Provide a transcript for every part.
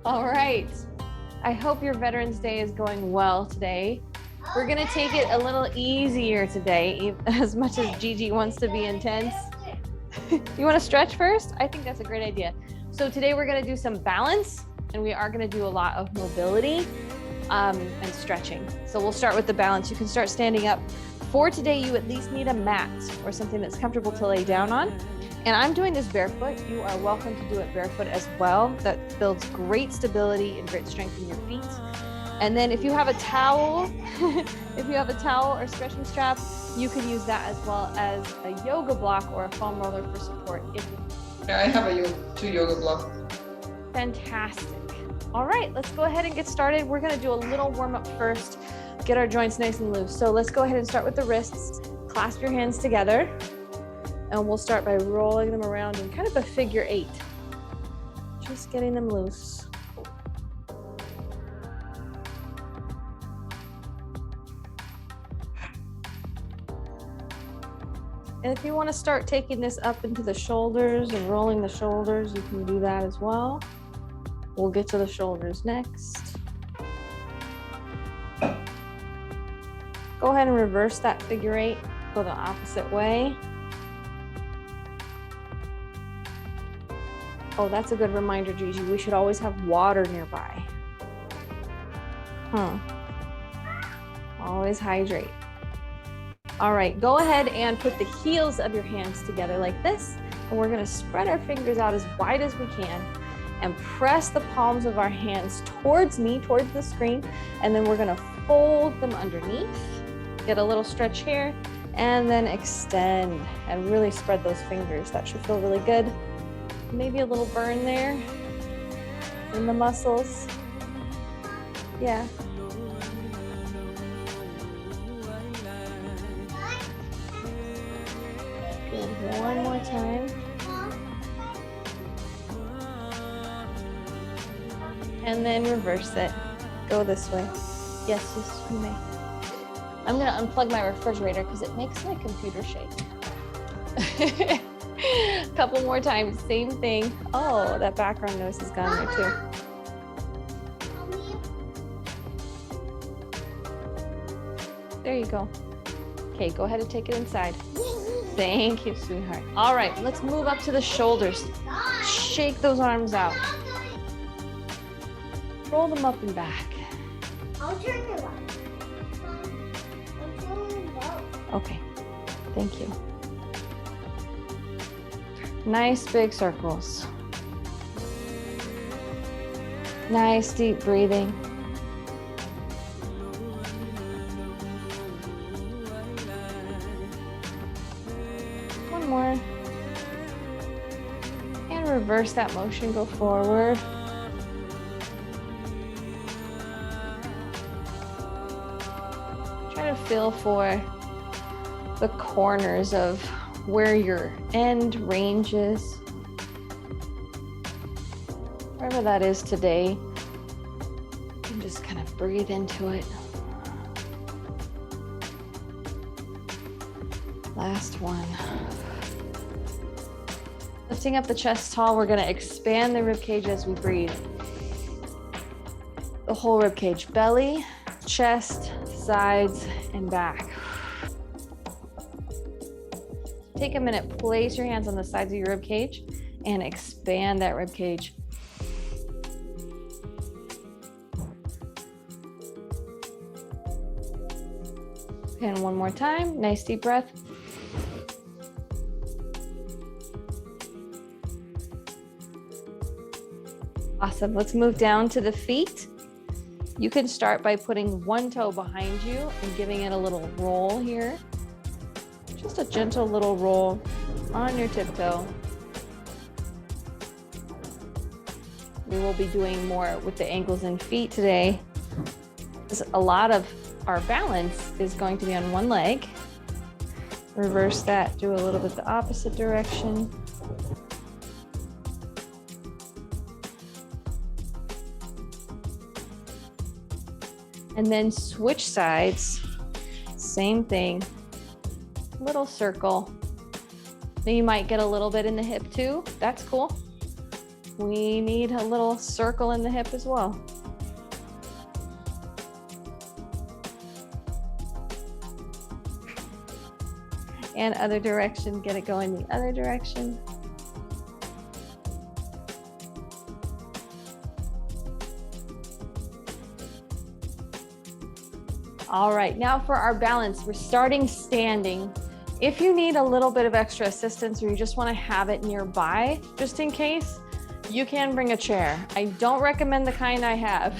All right. I hope your Veterans Day is going well today. We're gonna take it a little easier today, as much as Gigi wants to be intense. You wanna stretch first? I think that's a great idea. So today we're gonna do some balance, and we are gonna do a lot of mobility and stretching. So we'll start with the balance. You can start standing up. For today, you at least need a mat or something that's comfortable to lay down on. And I'm doing this barefoot. You are welcome to do it barefoot as well. That builds great stability and great strength in your feet. And then if you have a towel, or stretching strap, you can use that as well as a yoga block or a foam roller for support. Yeah, I have two yoga blocks. Fantastic. All right, let's go ahead and get started. We're gonna do a little warm up first, get our joints nice and loose. So let's go ahead and start with the wrists. Clasp your hands together. And we'll start by rolling them around in kind of a figure 8. Just getting them loose. And if you want to start taking this up into the shoulders and rolling the shoulders, you can do that as well. We'll get to the shoulders next. Go ahead and reverse that figure 8. Go the opposite way. Oh, that's a good reminder, Gigi. We should always have water nearby. Always hydrate. All right, go ahead and put the heels of your hands together like this. And we're gonna spread our fingers out as wide as we can and press the palms of our hands towards me, towards the screen. And then we're gonna fold them underneath. Get a little stretch here and then extend and really spread those fingers. That should feel really good. Maybe a little burn there in the muscles. Yeah. Good. One more time. And then reverse it. Go this way. Yes, you may. I'm gonna unplug my refrigerator because it makes my computer shake. Couple more times, same thing. Oh, that background noise is gone there too. There you go. Okay, go ahead and take it inside. Thank you, sweetheart. All right, let's move up to the shoulders. Shake those arms out. Roll them up and back. I'll turn it on. Okay, thank you. Nice big circles. Nice deep breathing. One more. And reverse that motion, go forward. Try to feel for the corners of where your end range is. Wherever that is today, you can just kind of breathe into it. Last one. Lifting up the chest tall, we're gonna expand the rib cage as we breathe. The whole rib cage, belly, chest, sides, and back. Take a minute, place your hands on the sides of your rib cage and expand that rib cage. And one more time, nice deep breath. Awesome, let's move down to the feet. You can start by putting one toe behind you and giving it a little roll here. Just a gentle little roll on your tiptoe. We will be doing more with the ankles and feet today. A lot of our balance is going to be on one leg. Reverse that, do a little bit the opposite direction. And then switch sides, same thing. Little circle. Then you might get a little bit in the hip too. That's cool. we need a little circle in the hip as well. And other direction, get it going the other direction. All right, now for our balance, we're starting standing. If you need a little bit of extra assistance or you just want to have it nearby, just in case, you can bring a chair. I don't recommend the kind I have.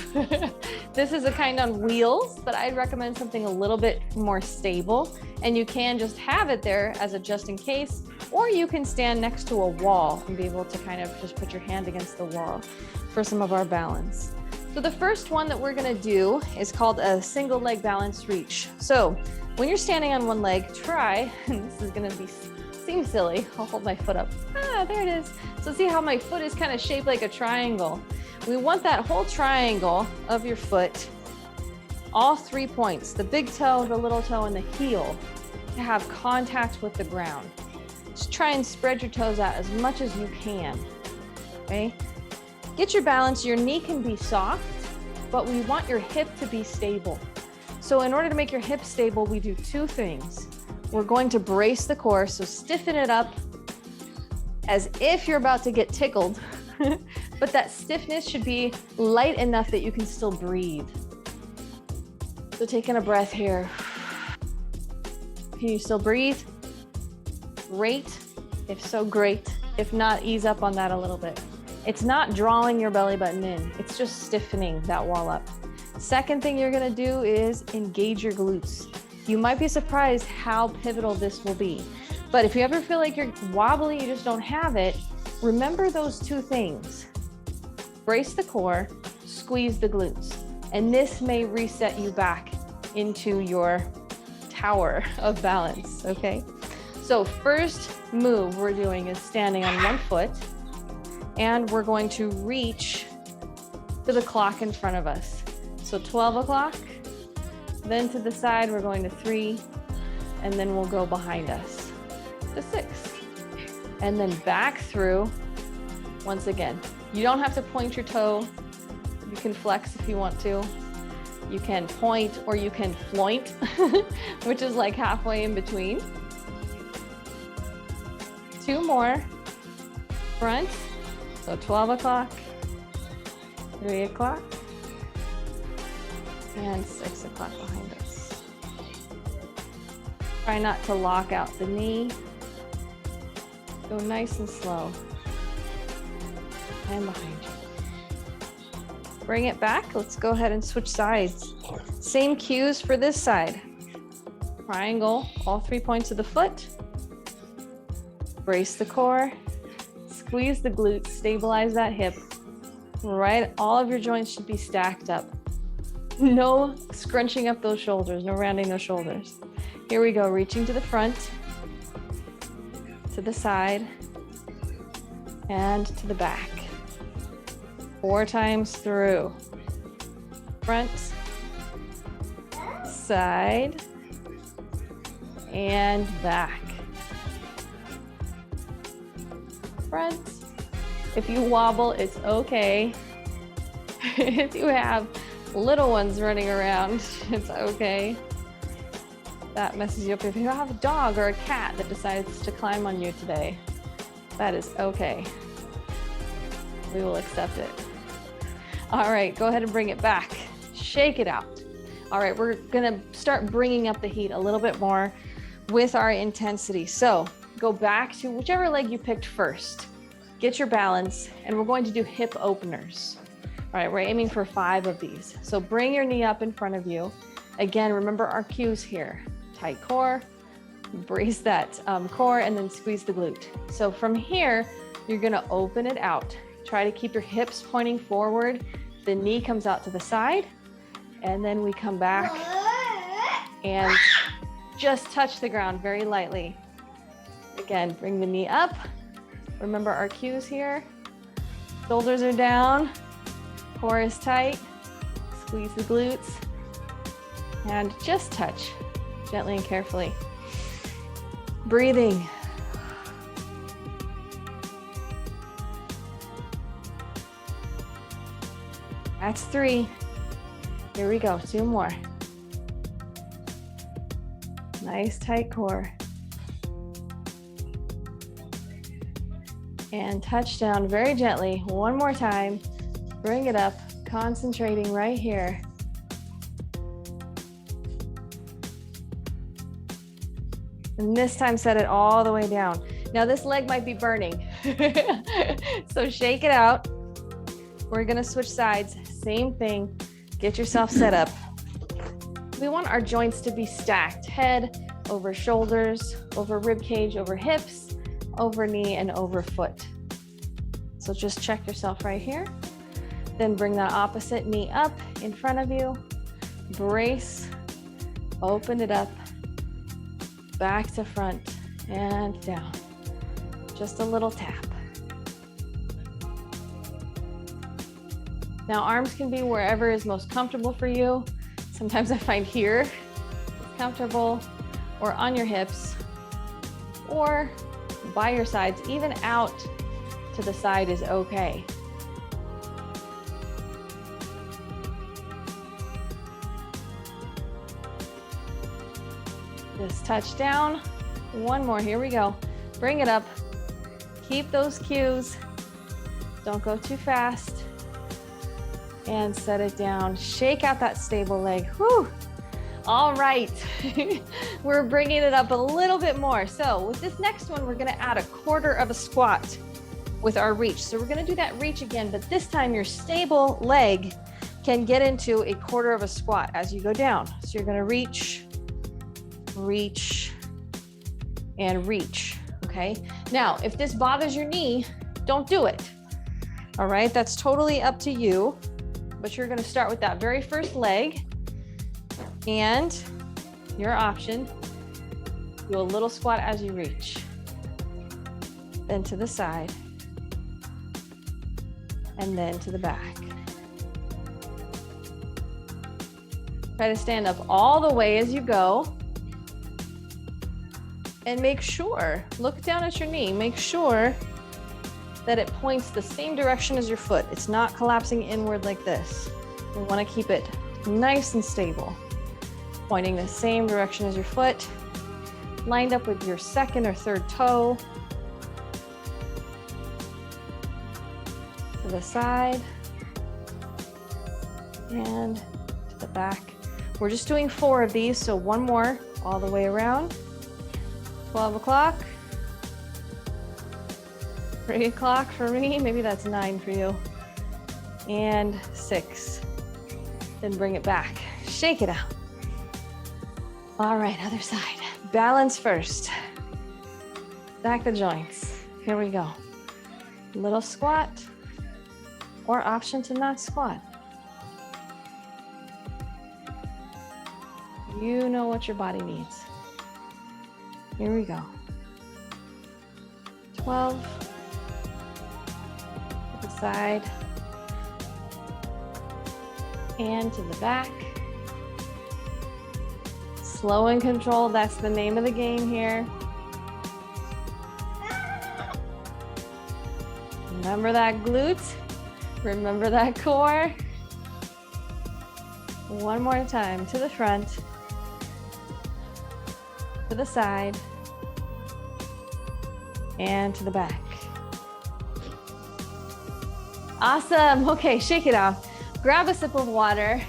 This is a kind on wheels, but I'd recommend something a little bit more stable. And you can just have it there as a just in case, or you can stand next to a wall and be able to kind of just put your hand against the wall for some of our balance. So the first one that we're gonna do is called a single leg balance reach. So when you're standing on one leg, try, and this is gonna seem silly, I'll hold my foot up. Ah, there it is. So see how my foot is kind of shaped like a triangle. We want that whole triangle of your foot, all 3 points, the big toe, the little toe, and the heel, to have contact with the ground. Just try and spread your toes out as much as you can, okay? Get your balance. Your knee can be soft, but we want your hip to be stable. So in order to make your hip stable, we do 2 things. We're going to brace the core, so stiffen it up as if you're about to get tickled, but that stiffness should be light enough that you can still breathe. So taking a breath here. Can you still breathe? Great. If so, great. If not, ease up on that a little bit. It's not drawing your belly button in. It's just stiffening that wall up. Second thing you're gonna do is engage your glutes. You might be surprised how pivotal this will be. But if you ever feel like you're wobbly, you just don't have it, remember those 2 things. Brace the core, squeeze the glutes. And this may reset you back into your tower of balance, okay? So first move we're doing is standing on one foot, and we're going to reach to the clock in front of us. So 12 o'clock, then to the side, we're going to 3, and then we'll go behind us to 6. And then back through, once again. You don't have to point your toe. You can flex if you want to. You can point or you can floint, which is like halfway in between. 2 more, front. So 12 o'clock, 3 o'clock, and 6 o'clock behind us. Try not to lock out the knee. Go nice and slow. And behind you. Bring it back. Let's go ahead and switch sides. Same cues for this side. Triangle, all 3 points of the foot. Brace the core. Squeeze the glutes, stabilize that hip. Right, all of your joints should be stacked up. No scrunching up those shoulders, no rounding those shoulders. Here we go, reaching to the front, to the side, and to the back. 4 times through. Front, side, and back. Front. If you wobble, it's okay. If you have little ones running around, it's okay. That messes you up. If you have a dog or a cat that decides to climb on you today, that is okay. We will accept it. All right, go ahead and bring it back. Shake it out. All right, we're gonna start bringing up the heat a little bit more with our intensity. So go back to whichever leg you picked first. Get your balance, and we're going to do hip openers. All right, we're aiming for 5 of these. So bring your knee up in front of you. Again, remember our cues here. Tight core, brace that core, and then squeeze the glute. So from here, you're gonna open it out. Try to keep your hips pointing forward. The knee comes out to the side, and then we come back and just touch the ground very lightly. Again, bring the knee up. Remember our cues here. Shoulders are down, core is tight, squeeze the glutes, and just touch gently and carefully. Breathing. That's 3. Here we go, 2 more. Nice tight core. And touch down very gently. 1 more time. Bring it up, concentrating right here. And this time set it all the way down. Now this leg might be burning. So shake it out. We're gonna switch sides, same thing. Get yourself set up. We want our joints to be stacked. Head over shoulders, over rib cage, over hips, over knee, and over foot. So just check yourself right here. Then bring that opposite knee up in front of you. Brace, open it up, back to front and down. Just a little tap. Now arms can be wherever is most comfortable for you. Sometimes I find here is comfortable, or on your hips, or by your sides, even out to the side is okay. Just touch down. 1 more, here we go. Bring it up. Keep those cues. Don't go too fast. And set it down. Shake out that stable leg. Whew. All right. We're bringing it up a little bit more. So with this next one, we're gonna add a quarter of a squat with our reach. So we're gonna do that reach again, but this time your stable leg can get into a quarter of a squat as you go down. So you're gonna reach, reach, and reach, okay? Now, if this bothers your knee, don't do it, all right? That's totally up to you, but you're gonna start with that very first leg, and your option, do a little squat as you reach, then to the side, and then to the back. Try to stand up all the way as you go. And make sure, look down at your knee, make sure that it points the same direction as your foot. It's not collapsing inward like this. We want to keep it nice and stable. Pointing the same direction as your foot, lined up with your second or third toe. To the side and to the back. We're just doing 4 of these, so 1 more all the way around. 12 o'clock, 3 o'clock for me, maybe that's 9 for you, and 6. Then bring it back, shake it out. All right, other side. Balance first. Stack the joints. Here we go. Little squat, or option to not squat. You know what your body needs. Here we go. 12. To the side. And to the back. Slow and controlled, that's the name of the game here. Remember that glute. Remember that core. 1 more time, to the front. To the side, and to the back. Awesome. Okay, shake it off. Grab a sip of water.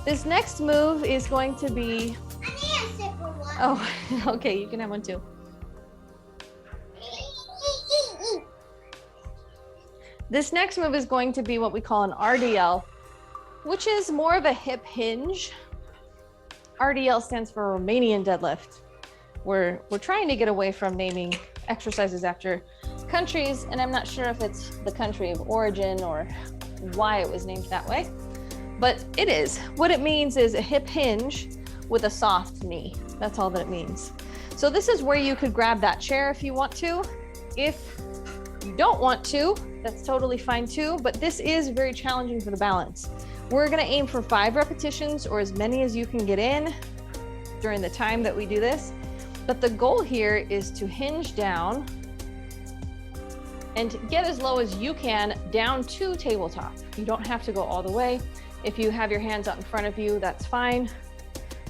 This next move is going to be... I need a sip of water. Oh, okay, you can have one too. This next move is going to be what we call an RDL, which is more of a hip hinge. RDL stands for Romanian deadlift. We're trying to get away from naming exercises after countries, and I'm not sure if it's the country of origin or why it was named that way, but it is. What it means is a hip hinge with a soft knee. That's all that it means. So this is where you could grab that chair if you want to. If you don't want to, that's totally fine too, but this is very challenging for the balance. We're gonna aim for 5 repetitions or as many as you can get in during the time that we do this. But the goal here is to hinge down and get as low as you can down to tabletop. You don't have to go all the way. If you have your hands out in front of you, that's fine.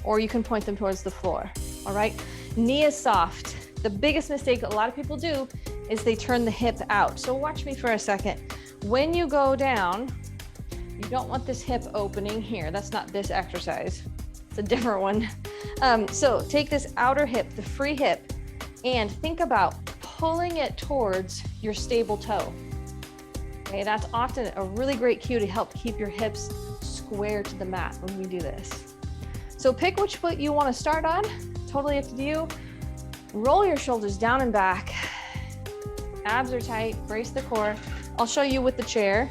Or you can point them towards the floor, all right? Knee is soft. The biggest mistake a lot of people do is they turn the hip out. So watch me for a second. When you go down, you don't want this hip opening here. That's not this exercise. It's a different one. So take this outer hip, the free hip, and think about pulling it towards your stable toe. Okay, that's often a really great cue to help keep your hips square to the mat when we do this. So pick which foot you want to start on, totally up to you. Roll your shoulders down and back. Abs are tight, brace the core. I'll show you with the chair.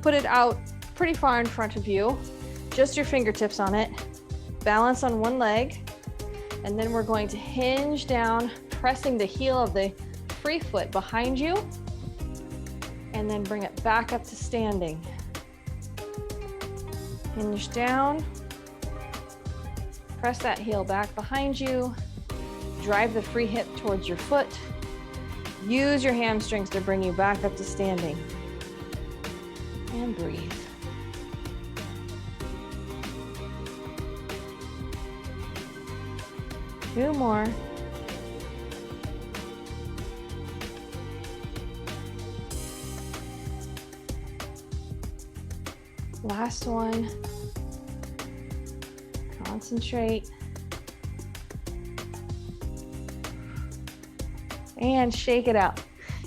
Put it out pretty far in front of you, just your fingertips on it. Balance on one leg, and then we're going to hinge down, pressing the heel of the free foot behind you, and then bring it back up to standing. Hinge down, press that heel back behind you, drive the free hip towards your foot, use your hamstrings to bring you back up to standing, and breathe. Two more. Last one. Concentrate. And shake it out.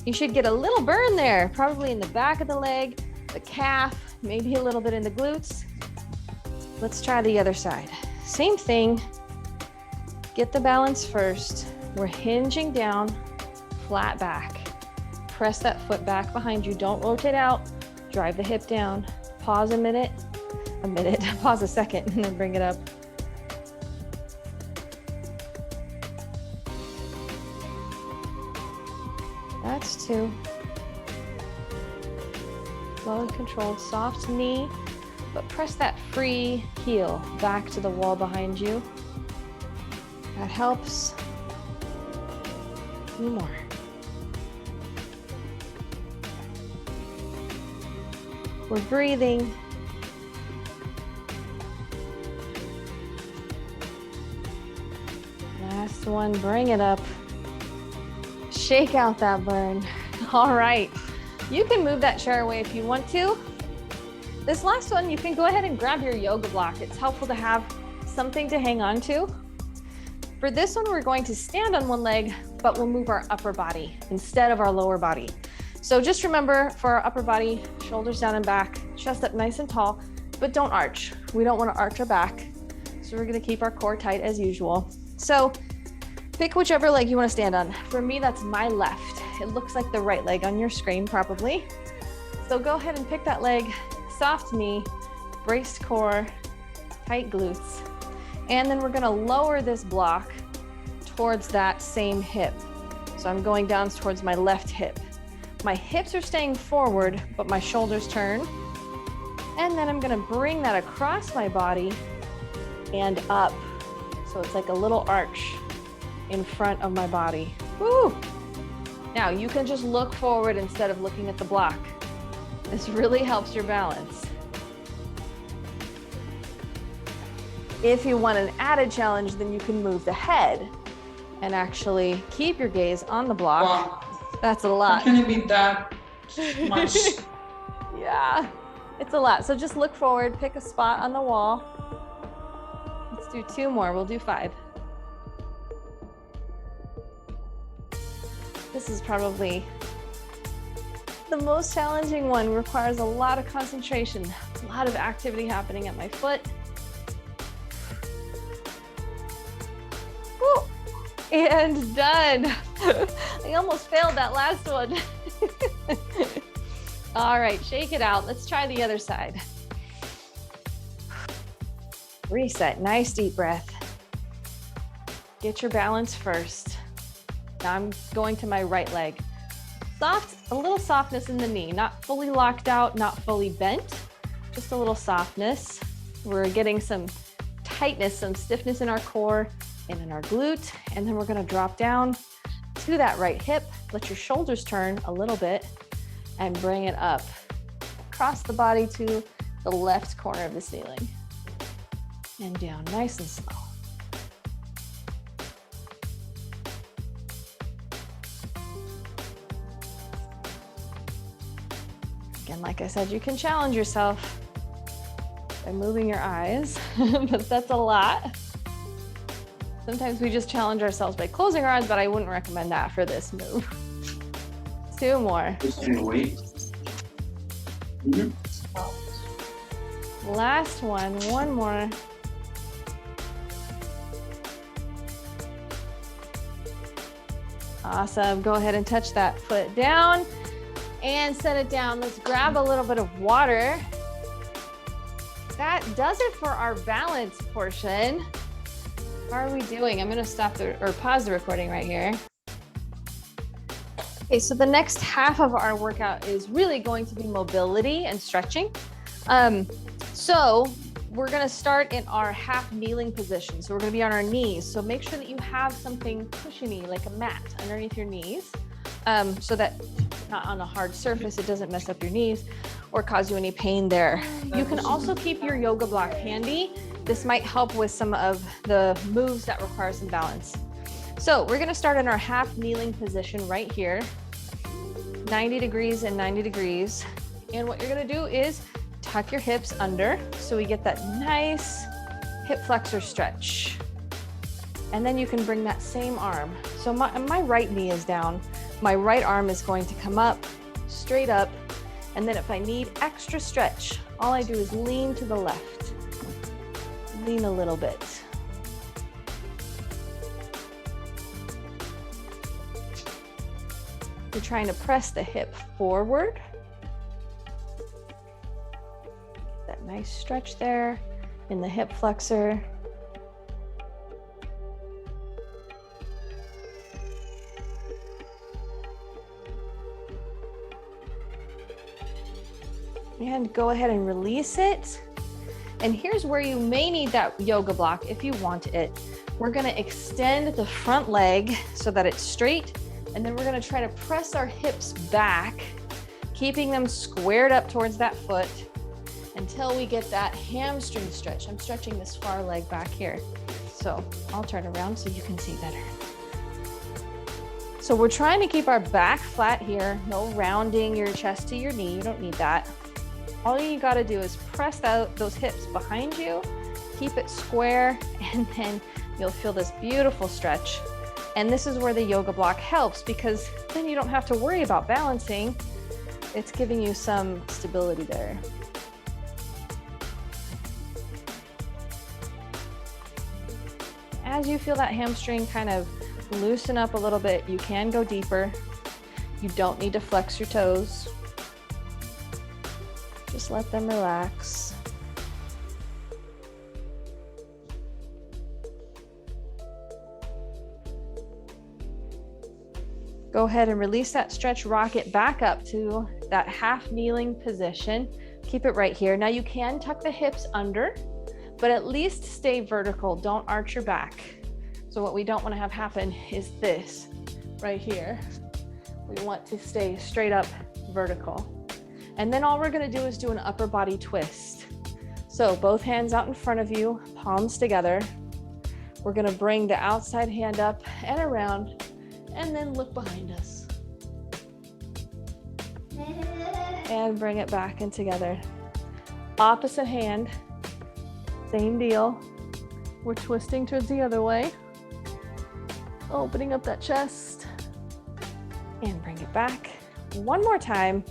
You should get a little burn there, probably in the back of the leg, the calf, maybe a little bit in the glutes. Let's try the other side. Same thing. Get the balance first. We're hinging down, flat back. Press that foot back behind you. Don't rotate out. Drive the hip down. Pause a minute, pause a second, and then bring it up. That's two. Slow and controlled, soft knee, but press that free heel back to the wall behind you. That helps. Two more. We're breathing. Last one, bring it up. Shake out that burn. All right, you can move that chair away if you want to. This last one, you can go ahead and grab your yoga block. It's helpful to have something to hang on to. For this one, we're going to stand on one leg, but we'll move our upper body instead of our lower body. So just remember, for our upper body, shoulders down and back, chest up nice and tall, but don't arch. We don't want to arch our back. So we're going to keep our core tight as usual. So pick whichever leg you want to stand on. For me, that's my left. It looks like the right leg on your screen probably. So go ahead and pick that leg, soft knee, braced core, tight glutes. And then we're going to lower this block towards that same hip. So I'm going down towards my left hip. My hips are staying forward, but my shoulders turn. And then I'm gonna bring that across my body and up. So it's like a little arch in front of my body. Woo! Now you can just look forward instead of looking at the block. This really helps your balance. If you want an added challenge, then you can move the head and actually keep your gaze on the block. Wow. That's a lot. How can it be that much? Yeah, it's a lot. So just look forward, pick a spot on the wall. Let's do two more. We'll do 5. This is probably the most challenging one. Requires a lot of concentration, a lot of activity happening at my foot. Woo. And done. I almost failed that last one. All right, shake it out. Let's try the other side. Reset, nice deep breath. Get your balance first. Now I'm going to my right leg. A little softness in the knee, not fully locked out, not fully bent, just a little softness. We're getting some tightness, some stiffness in our core and in our glute, and then we're gonna drop down to that right hip. Let your shoulders turn a little bit. and bring it up across the body to the left corner of the ceiling. And down nice and slow. Again, like I said, you can challenge yourself by moving your eyes, but that's a lot. Sometimes we just challenge ourselves by closing our eyes, but I wouldn't recommend that for this move. 2 more. Just gonna wait. Last one more. Awesome. Go ahead and touch that foot down and set it down. Let's grab a little bit of water. That does it for our balance portion. How are we doing? I'm gonna stop or pause the recording right here. Okay, so the next half of our workout is really going to be mobility and stretching. So we're gonna start in our half kneeling position. So we're gonna be on our knees. So make sure that you have something cushiony, like a mat underneath your knees, so that not on a hard surface, it doesn't mess up your knees or cause you any pain there. You can also keep your yoga block handy. This might help with some of the moves that require some balance. So we're gonna start in our half kneeling position right here, 90 degrees and 90 degrees. And what you're gonna do is tuck your hips under so we get that nice hip flexor stretch. And then you can bring that same arm. So my right knee is down. My right arm is going to come up, straight up. And then if I need extra stretch, all I do is lean to the left. Lean a little bit. You're trying to press the hip forward. That nice stretch there in the hip flexor. And go ahead and release it. And here's where you may need that yoga block if you want it. We're gonna extend the front leg so that it's straight, and then we're gonna try to press our hips back, keeping them squared up towards that foot until we get that hamstring stretch. I'm stretching this far leg back here. So I'll turn around so you can see better. So we're trying to keep our back flat here, no rounding your chest to your knee, you don't need that. All you gotta do is press out those hips behind you, keep it square, and then you'll feel this beautiful stretch. And this is where the yoga block helps, because then you don't have to worry about balancing. It's giving you some stability there. As you feel that hamstring kind of loosen up a little bit, you can go deeper. You don't need to flex your toes. Just let them relax. Go ahead and release that stretch, rock it back up to that half kneeling position. Keep it right here. Now you can tuck the hips under, but at least stay vertical. Don't arch your back. So what we don't want to have happen is this right here. We want to stay straight up vertical. And then all we're gonna do is do an upper body twist. So both hands out in front of you, palms together. We're gonna bring the outside hand up and around, and then look behind us. And bring it back and together. Opposite hand, same deal. We're twisting towards the other way. Opening up that chest. And bring it back. One more time.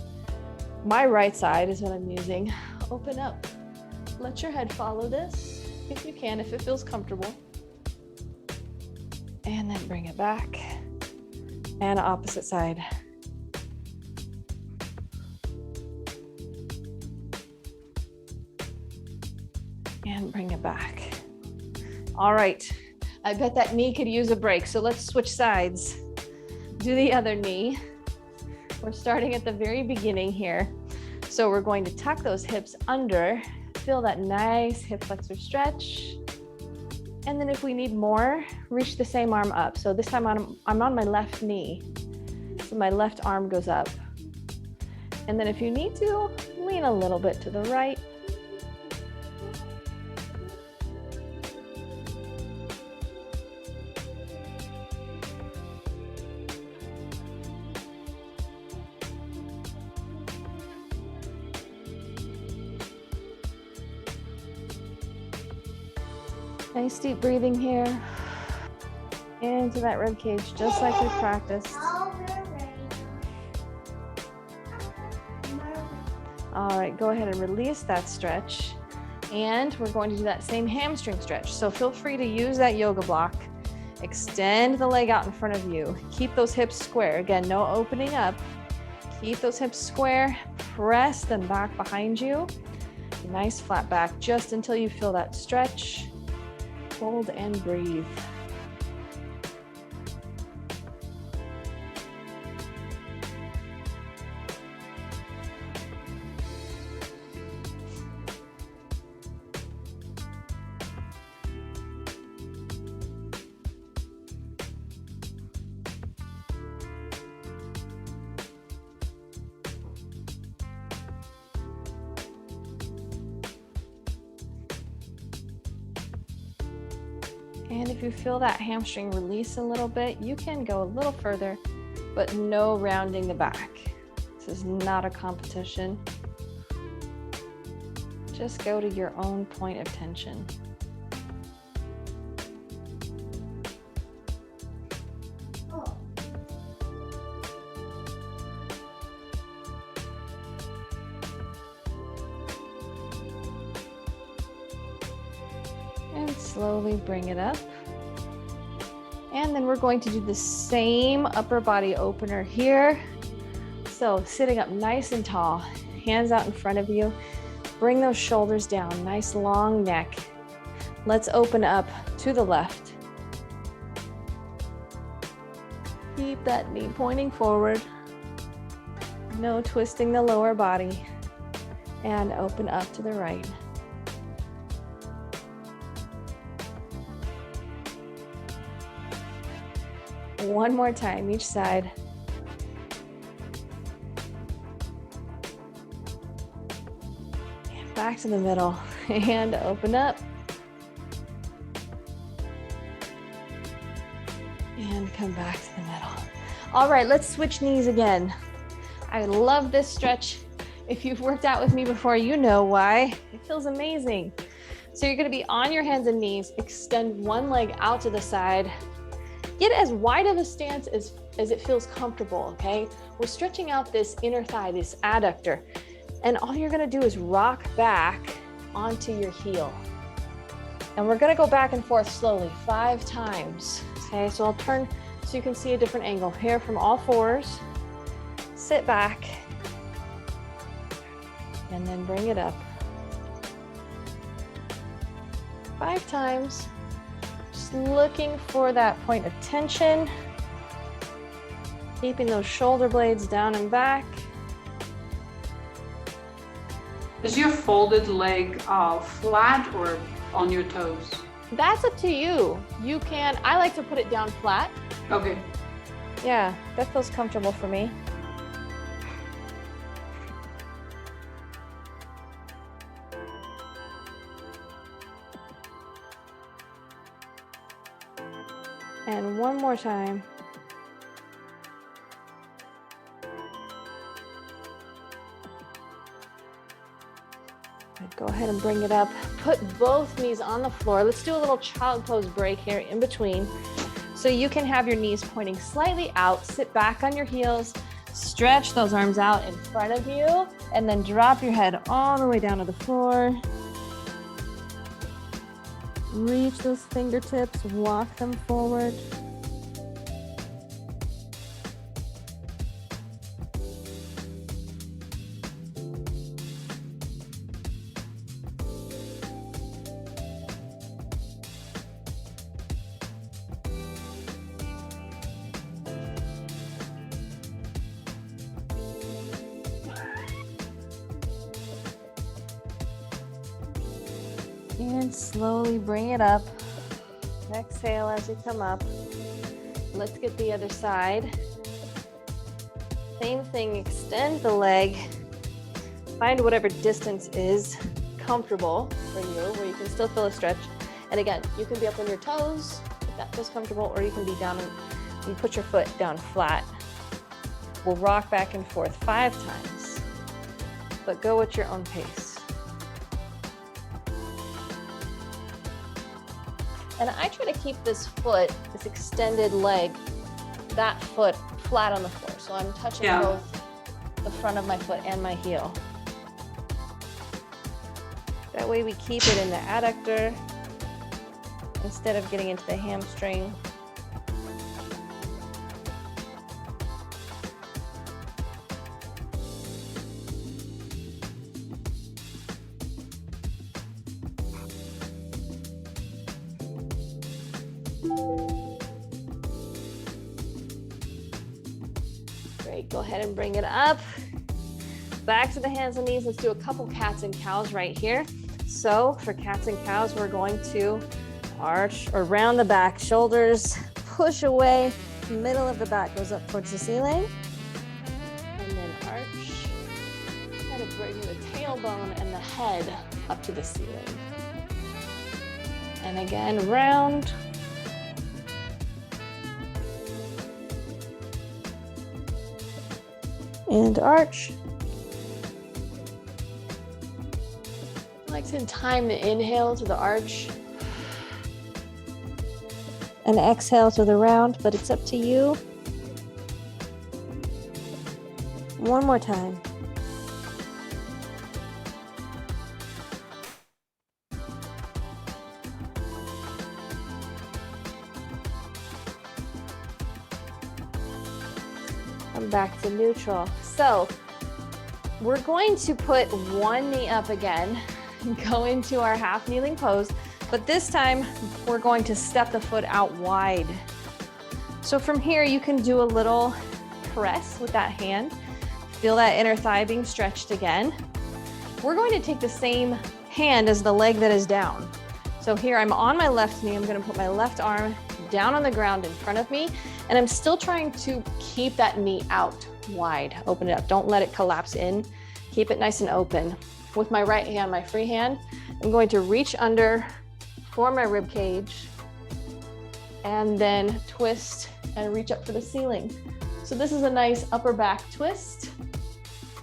My right side is what I'm using. Open up. Let your head follow this if you can, if it feels comfortable. And then bring it back. And opposite side. And bring it back. All right. I bet that knee could use a break. So let's switch sides. Do the other knee. We're starting at the very beginning here. So we're going to tuck those hips under, feel that nice hip flexor stretch. And then if we need more, reach the same arm up. So this time I'm on my left knee. So my left arm goes up. And then if you need to, lean a little bit to the right. Nice deep breathing here into that rib cage, just like we practiced. All right, go ahead and release that stretch. And we're going to do that same hamstring stretch. So feel free to use that yoga block. Extend the leg out in front of you. Keep those hips square. Again, no opening up. Keep those hips square. Press them back behind you. Nice flat back just until you feel that stretch. Hold and breathe. And if you feel that hamstring release a little bit, you can go a little further, but no rounding the back. This is not a competition. Just go to your own point of tension. Slowly bring it up. And then we're going to do the same upper body opener here. So sitting up nice and tall, hands out in front of you. Bring those shoulders down, nice long neck. Let's open up to the left. Keep that knee pointing forward. No twisting the lower body. And open up to the right. One more time, each side. And back to the middle, and open up. And come back to the middle. All right, let's switch knees again. I love this stretch. If you've worked out with me before, you know why. It feels amazing. So you're gonna be on your hands and knees, extend one leg out to the side. Get as wide of a stance as it feels comfortable, okay? We're stretching out this inner thigh, this adductor, and all you're gonna do is rock back onto your heel. And we're gonna go back and forth slowly, 5 times, okay? So I'll turn so you can see a different angle. Here from all fours, sit back, and then bring it up. 5 times. Looking for that point of tension, keeping those shoulder blades down and back. Is your folded leg flat or on your toes? That's up to you. You can, I like to put it down flat. Okay. Yeah, that feels comfortable for me. And one more time. Go ahead and bring it up. Put both knees on the floor. Let's do a little child pose break here in between. So you can have your knees pointing slightly out, sit back on your heels, stretch those arms out in front of you, and then drop your head all the way down to the floor. Reach those fingertips, walk them forward. And slowly bring it up. Exhale as you come up. Let's get the other side. Same thing, extend the leg. Find whatever distance is comfortable for you, where you can still feel a stretch. And again, you can be up on your toes if that feels comfortable, or you can be down and put your foot down flat. We'll rock back and forth 5 times, but go at your own pace. And I try to keep this foot, this extended leg, that foot flat on the floor. So I'm touching both the front of my foot and my heel. That way we keep it in the adductor instead of getting into the hamstring. Great, go ahead and bring it up. Back to the hands and knees. Let's do a couple cats and cows right here. So for cats and cows, we're going to arch or round the back, shoulders push away, middle of the back goes up towards the ceiling, and then arch. Kind of bring the tailbone and the head up to the ceiling. And again, round. And arch. I like to time the inhale to the arch and exhale to the round, but it's up to you. One more time. I'm back to neutral. So we're going to put one knee up again, go into our half kneeling pose, but this time we're going to step the foot out wide. So from here, you can do a little press with that hand. Feel that inner thigh being stretched again. We're going to take the same hand as the leg that is down. So here I'm on my left knee. I'm going to put my left arm down on the ground in front of me, and I'm still trying to keep that knee out wide. Open it up. Don't let it collapse in. Keep it nice and open. With my right hand, my free hand, I'm going to reach under for my rib cage and then twist and reach up for the ceiling. So this is a nice upper back twist.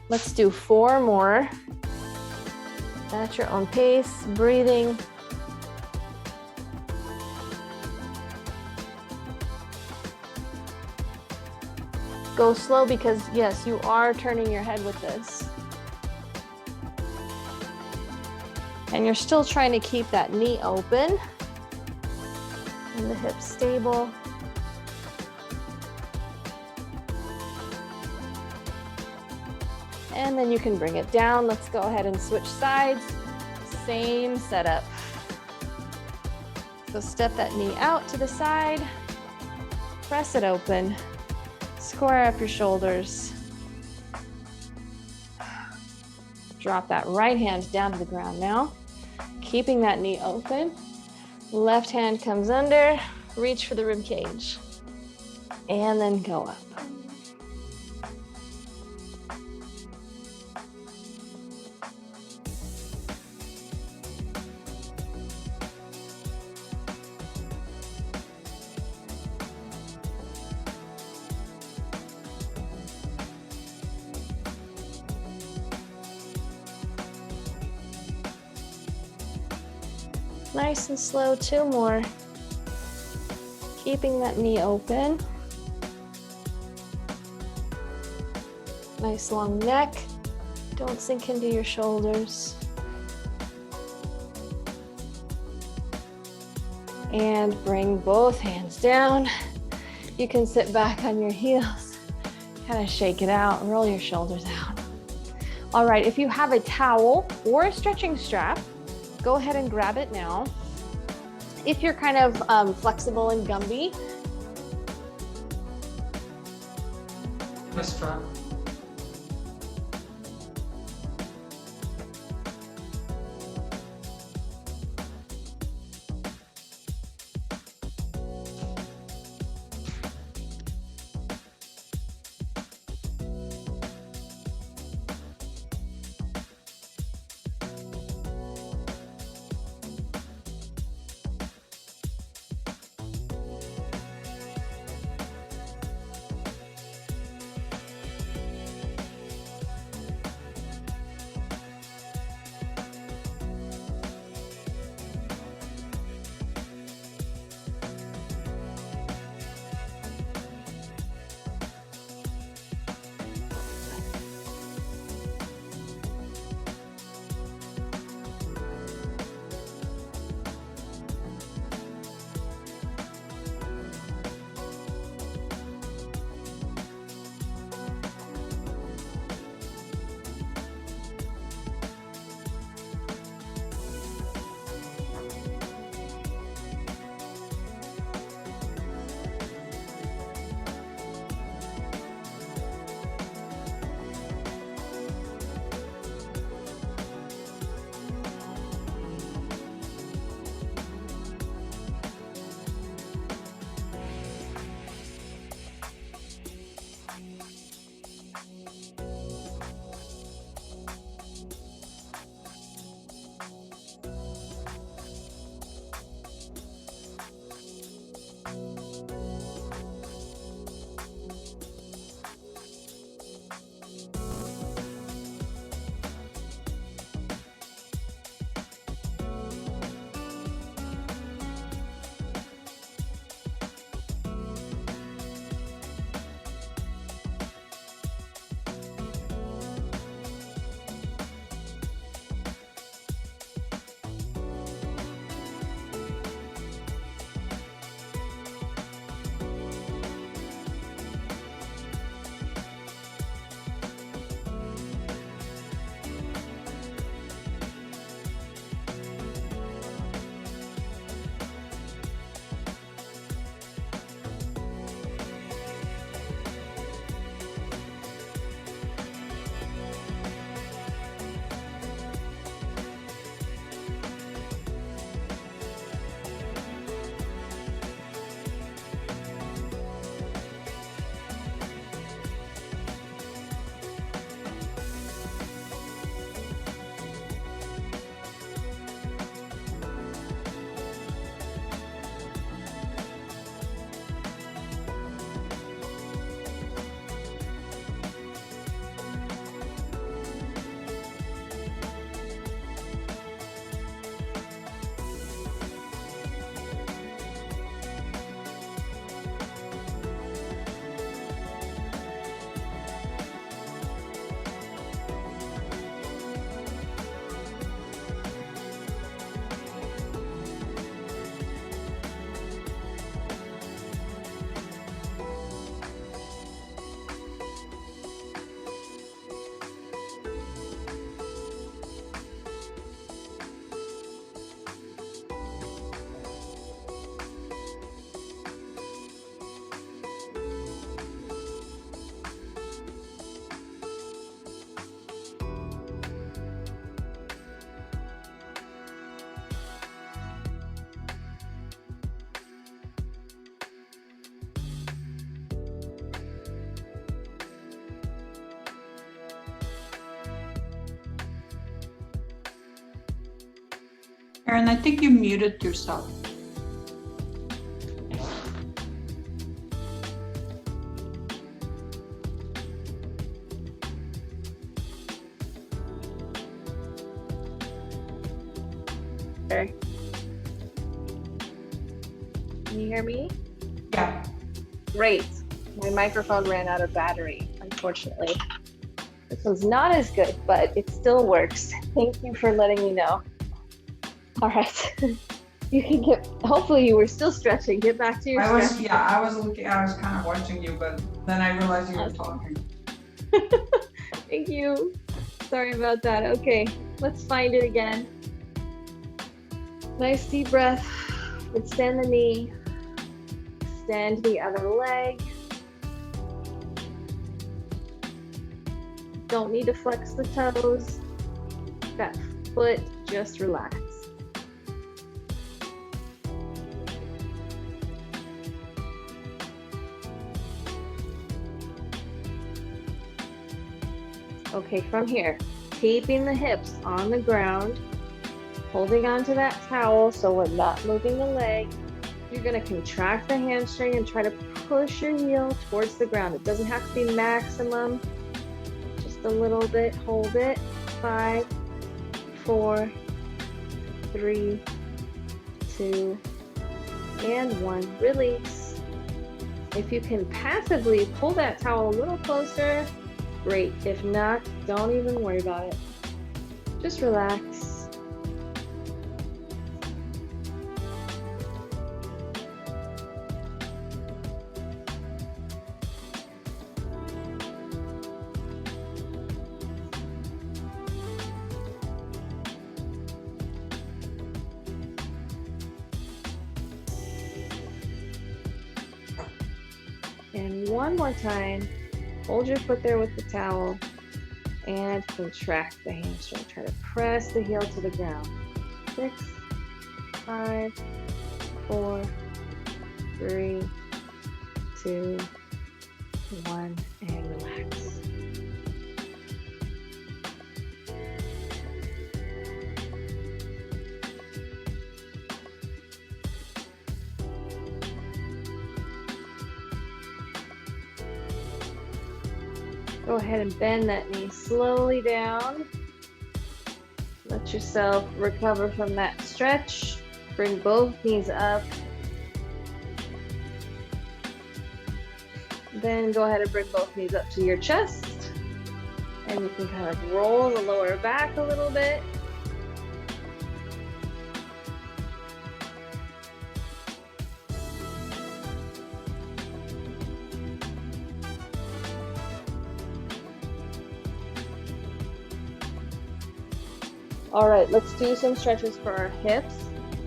Let's do 4 more. At your own pace, breathing. Go slow because yes, you are turning your head with this. And you're still trying to keep that knee open and the hips stable. And then you can bring it down. Let's go ahead and switch sides. Same setup. So step that knee out to the side, press it open, square up your shoulders. Drop that right hand down to the ground now, keeping that knee open. Left hand comes under, reach for the rib cage, and then go up. Nice and slow, 2 more. Keeping that knee open. Nice long neck. Don't sink into your shoulders. And bring both hands down. You can sit back on your heels, kind of shake it out, roll your shoulders out. All right, if you have a towel or a stretching strap, go ahead and grab it now. If you're kind of flexible and Gumby, The strap. Erin, I think you muted yourself. Okay. Can you hear me? Yeah. Great. My microphone ran out of battery, unfortunately. This one's not as good, but it still works. Thank you for letting me know. All right. You can get, hopefully you were still stretching. Get back to your stretch. I was looking, I was kind of watching you, but then I realized you were talking. Thank you. Sorry about that. Okay, let's find it again. Nice deep breath. Extend the knee. Extend the other leg. Don't need to flex the toes. That foot, just relax. Okay, from here, keeping the hips on the ground, holding onto that towel so we're not moving the leg. You're gonna contract the hamstring and try to push your heel towards the ground. It doesn't have to be maximum, just a little bit. Hold it. 5, 4, 3, 2, and 1. Release. If you can passively pull that towel a little closer, great. If not, don't even worry about it. Just relax. And one more time. Hold your foot there with the towel and contract the hamstring. Try to press the heel to the ground. 6, 5, 4, 3, 2, 1, and relax. Go ahead and bend that knee slowly down. Let yourself recover from that stretch. Bring both knees up. Then go ahead and bring both knees up to your chest. And you can kind of roll the lower back a little bit. All right, let's do some stretches for our hips.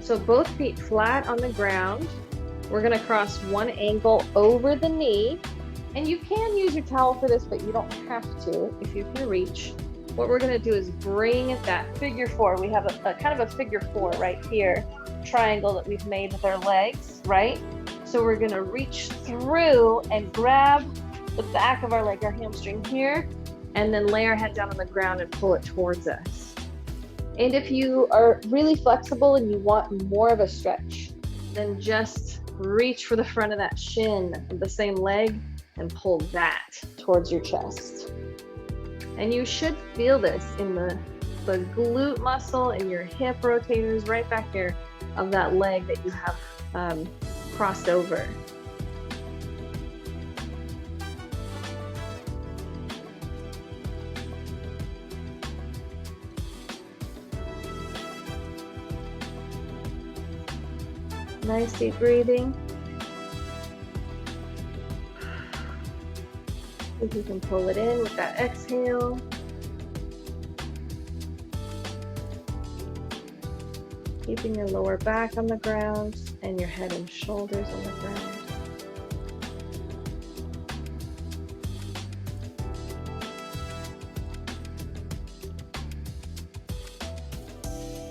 So both feet flat on the ground. We're gonna cross one ankle over the knee. And you can use your towel for this, but you don't have to if you can reach. What we're gonna do is bring that figure 4. We have a kind of a figure 4 right here, triangle that we've made with our legs, right? So we're gonna reach through and grab the back of our leg, our hamstring here, and then lay our head down on the ground and pull it towards us. And if you are really flexible and you want more of a stretch, then just reach for the front of that shin of the same leg and pull that towards your chest. And you should feel this in the glute muscle and your hip rotators right back here of that leg that you have crossed over. Nice deep breathing. If you can pull it in with that exhale. Keeping your lower back on the ground and your head and shoulders on the ground.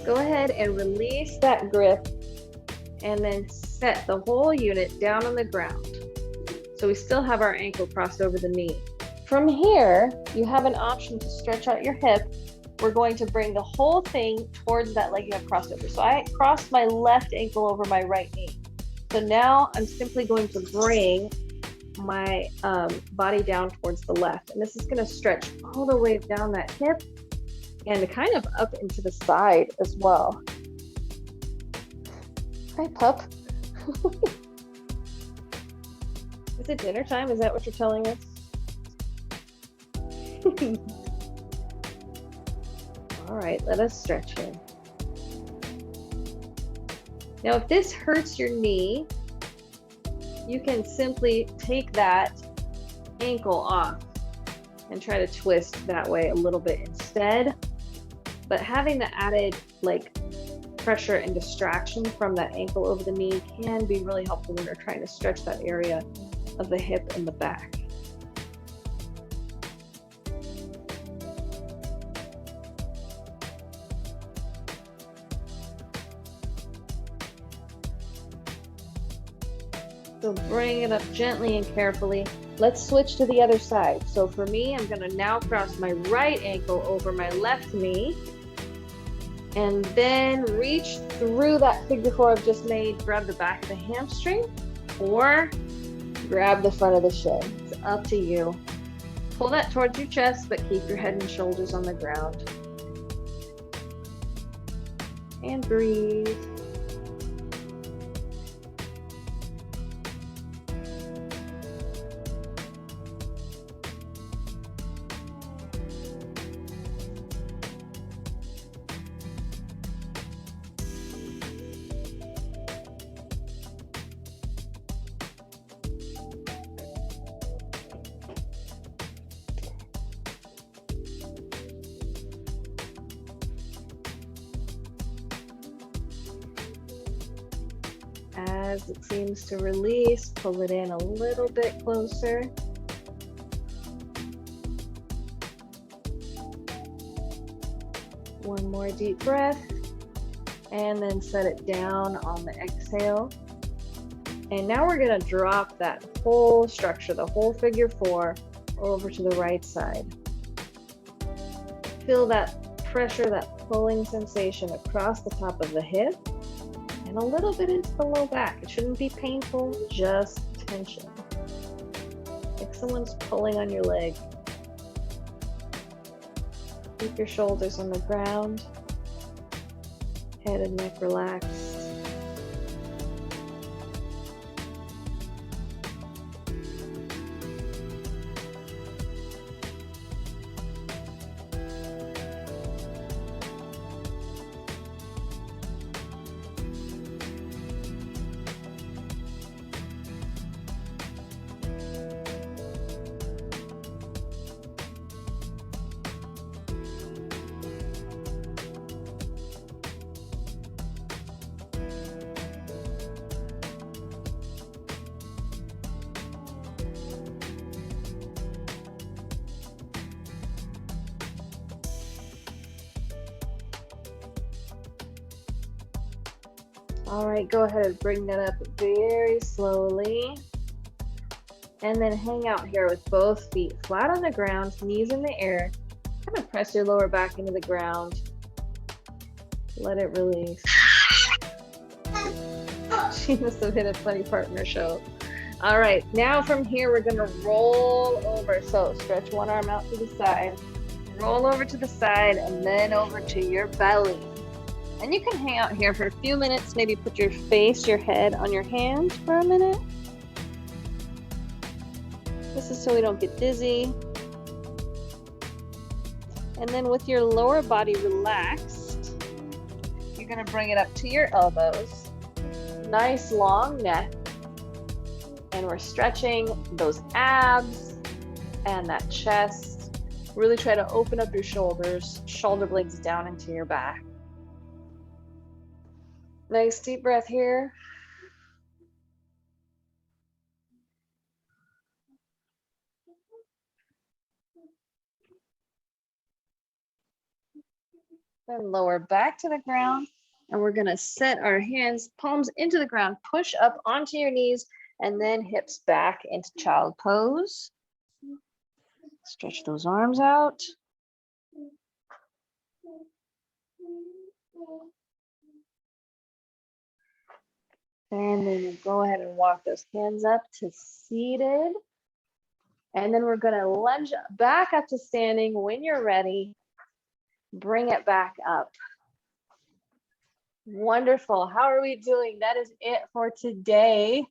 Go ahead and release that grip and then set the whole unit down on the ground. So we still have our ankle crossed over the knee. From here, you have an option to stretch out your hip we're going to bring the whole thing towards that leg you have crossed over. So I crossed my left ankle over my right knee. So now I'm simply going to bring my body down towards the left. And this is going to stretch all the way down that hip and kind of up into the side as well. Hi, pup. Is it dinner time? Is that what you're telling us? All right, let us stretch here. Now, if this hurts your knee, you can simply take that ankle off and try to twist that way a little bit instead. But having the added like pressure and distraction from that ankle over the knee can be really helpful when you're trying to stretch that area of the hip and the back. So bring it up gently and carefully. Let's switch to the other side. So for me, I'm gonna now cross my right ankle over my left knee and then reach through that figure four I've just made, grab the back of the hamstring or grab the front of the shin. It's up to you. Pull that towards your chest, but keep your head and shoulders on the ground. And breathe. As it seems to release, pull it in a little bit closer. One more deep breath, and then set it down on the exhale. And now we're gonna drop that whole structure, the whole figure four, over to the right side. Feel that pressure, that pulling sensation across the top of the hip and a little bit into the low back. It shouldn't be painful, just tension. Like someone's pulling on your leg. Keep your shoulders on the ground, head and neck relaxed. All right, go ahead and bring that up very slowly. And then hang out here with both feet flat on the ground, knees in the air. Kind of press your lower back into the ground. Let it release. She must have hit a funny part in her show. All right, now from here, we're gonna roll over. So stretch one arm out to the side, roll over to the side, and then over to your belly. And you can hang out here for a few minutes, maybe put your face, your head on your hands for a minute. This is so we don't get dizzy. And then with your lower body relaxed, you're gonna bring it up to your elbows. Nice long neck. And we're stretching those abs and that chest. Really try to open up your shoulders, shoulder blades down into your back. Nice deep breath here. Then lower back to the ground. And we're gonna set our hands, palms into the ground, push up onto your knees, and then hips back into child pose. Stretch those arms out. And then you go ahead and walk those hands up to seated. And then we're gonna lunge back up to standing. When you're ready, bring it back up. Wonderful. How are we doing? That is it for today.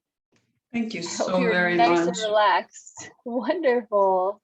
Thank you I hope so you're very nice much. and relaxed. Wonderful.